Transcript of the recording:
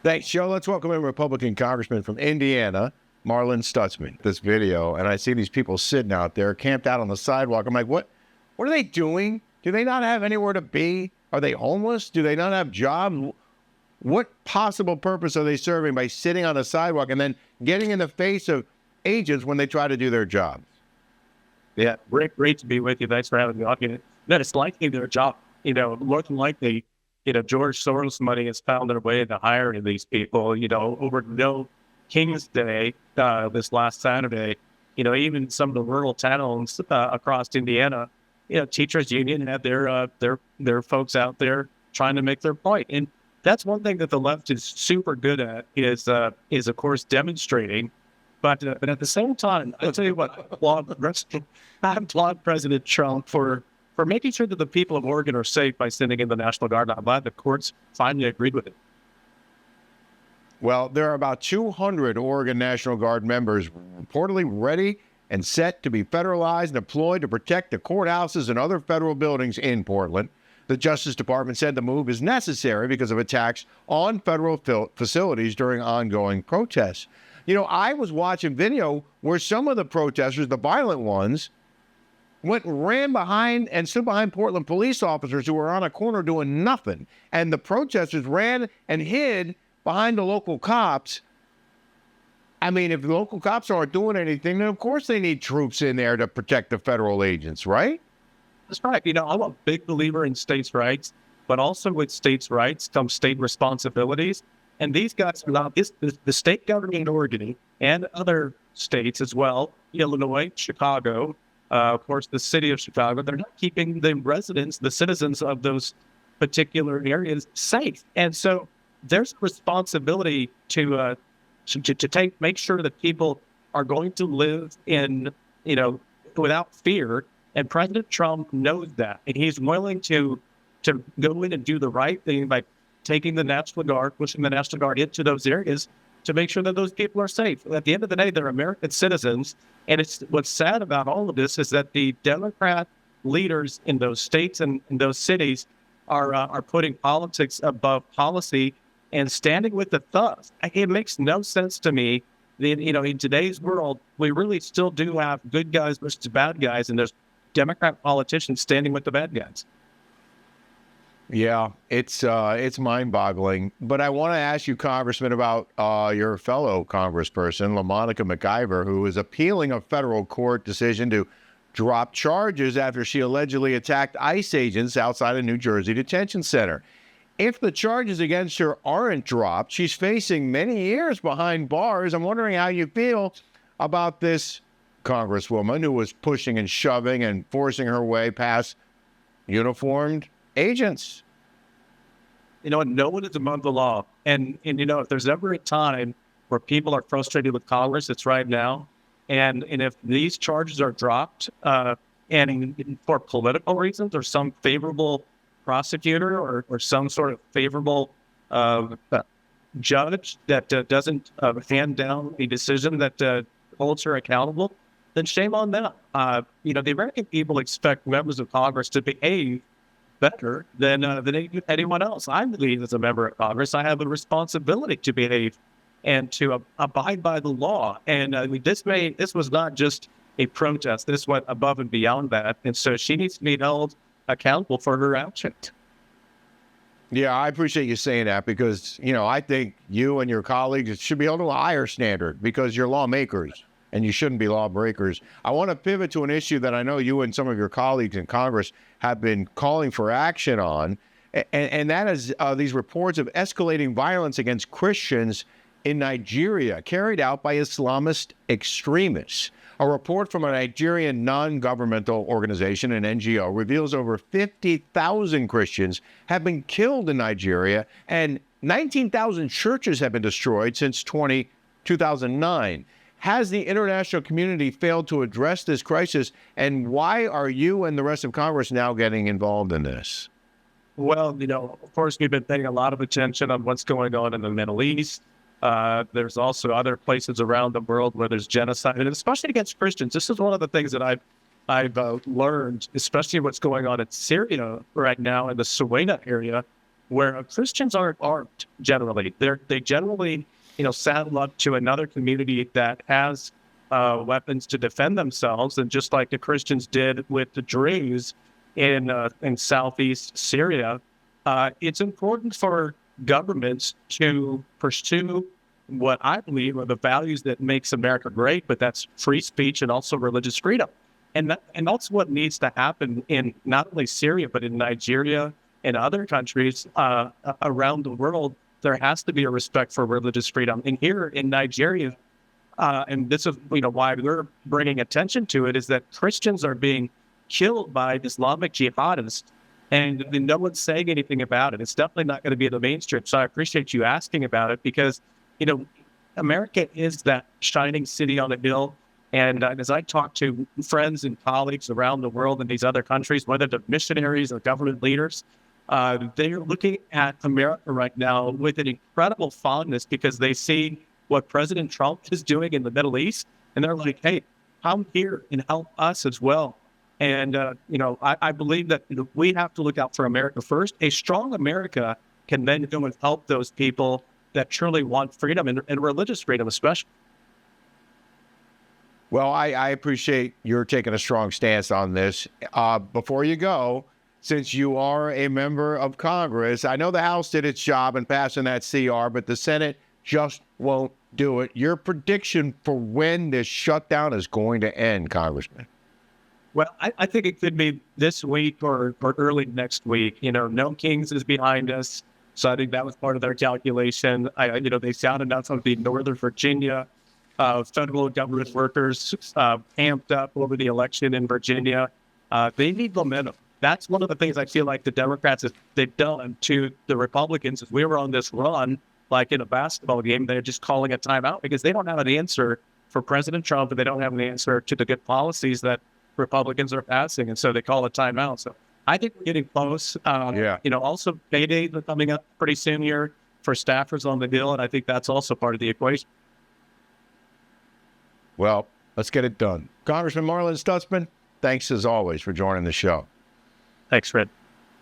Thanks, Joe. Let's welcome in Republican Congressman from Indiana, Marlin Stutzman. This video, and I see these people sitting out there, camped out on the sidewalk. I'm like, what are they doing? Do they not have anywhere to be? Are they homeless? Do they not have jobs? What possible purpose are they serving by sitting on the sidewalk and then getting in the face of agents when they try to do their jobs? Yeah, great to be with you. Thanks for having me on. That it's likely their job, looking like they, George Soros money has found their way into hiring these people, over No King's Day, this last Saturday, even some of the rural towns across Indiana, teachers union had their folks out there trying to make their point. And that's one thing that the left is super good at is of course demonstrating. But at the same time, I'll tell you what, I applaud President Trump for making sure that the people of Oregon are safe by sending in the National Guard. I'm glad the courts finally agreed with it. Well, there are about 200 Oregon National Guard members reportedly ready and set to be federalized and deployed to protect the courthouses and other federal buildings in Portland. The Justice Department said the move is necessary because of attacks on federal facilities during ongoing protests. I was watching video where some of the protesters, the violent ones, ran behind and stood behind Portland police officers who were on a corner doing nothing. And the protesters ran and hid behind the local cops. I mean, if the local cops aren't doing anything, then of course they need troops in there to protect the federal agents, right? That's right. I'm a big believer in states' rights, but also with states' rights come state responsibilities. And these guys are not, the state government in Oregon and other states as well, Illinois, Chicago, of course, the city of Chicago, they're not keeping the residents, the citizens of those particular areas safe. And so there's a responsibility to make sure that people are going to live in, without fear. And President Trump knows that. And he's willing to go in and do the right thing by taking the National Guard, pushing the National Guard into those areas to make sure that those people are safe. At the end of the day, they're American citizens. And what's sad about all of this is that the Democrat leaders in those states and in those cities are putting politics above policy and standing with the thugs. It makes no sense to me that, in today's world, we really still do have good guys versus bad guys, and there's Democrat politicians standing with the bad guys. Yeah, it's mind-boggling. But I want to ask you, Congressman, about your fellow congressperson, LaMonica McIver, who is appealing a federal court decision to drop charges after she allegedly attacked ICE agents outside a New Jersey detention center. If the charges against her aren't dropped, she's facing many years behind bars. I'm wondering how you feel about this congresswoman who was pushing and shoving and forcing her way past uniformed agents. No one is above the law. And if there's ever a time where people are frustrated with Congress, it's right now. And if these charges are dropped and for political reasons or some favorable prosecutor or some sort of favorable judge that doesn't hand down a decision that holds her accountable, then shame on them. The American people expect members of Congress to behave better than anyone else. I believe as a member of Congress, I have a responsibility to behave and to abide by the law. And this was not just a protest. This went above and beyond that. And so she needs to be held accountable for her actions. Yeah, I appreciate you saying that because, I think you and your colleagues should be held to a higher standard because you're lawmakers and you shouldn't be lawbreakers. I want to pivot to an issue that I know you and some of your colleagues in Congress have been calling for action on, and that is these reports of escalating violence against Christians in Nigeria carried out by Islamist extremists. A report from a Nigerian non-governmental organization, an NGO, reveals over 50,000 Christians have been killed in Nigeria and 19,000 churches have been destroyed since 2009. Has the international community failed to address this crisis, and why are you and the rest of Congress now getting involved in this? Well, of course, we've been paying a lot of attention on what's going on in the Middle East. There's also other places around the world where there's genocide, and especially against Christians. This is one of the things that I've learned, especially what's going on in Syria right now in the Suwaida area. where Christians aren't armed generally. They generally, saddle up to another community that has weapons to defend themselves, and just like the Christians did with the Druze in southeast Syria, it's important for governments to pursue what I believe are the values that makes America great, but that's free speech and also religious freedom. And that's what needs to happen in not only Syria, but in Nigeria and other countries around the world. There has to be a respect for religious freedom. And here in Nigeria, and this is why we're bringing attention to it, is that Christians are being killed by Islamic jihadists, and no one's saying anything about it. It's definitely not going to be in the mainstream. So I appreciate you asking about it, because America is that shining city on a hill. And as I talk to friends and colleagues around the world in these other countries, whether they're missionaries or government leaders, they're looking at America right now with an incredible fondness, because they see what President Trump is doing in the Middle East. And they're like, hey, come here and help us as well. And, I believe that we have to look out for America first. A strong America can then go and help those people that truly want freedom and religious freedom, especially. Well, I appreciate your taking a strong stance on this. Before you go, since you are a member of Congress, I know the House did its job in passing that CR, but the Senate just won't do it. Your prediction for when this shutdown is going to end, Congressman? Well, I think it could be this week or early next week. No Kings is behind us, so I think that was part of their calculation. They sounded out of the Northern Virginia federal government workers amped up over the election in Virginia. They need momentum. That's one of the things I feel like the Democrats, they've done to the Republicans. Is we were on this run, like in a basketball game, they're just calling a timeout because they don't have an answer for President Trump, and they don't have an answer to the good policies that Republicans are passing. And so they call a timeout. So I think we're getting close. Also paydays are coming up pretty soon here for staffers on the Hill. And I think that's also part of the equation. Well, let's get it done. Congressman Marlin Stutzman, thanks as always for joining the show. Thanks, Fred.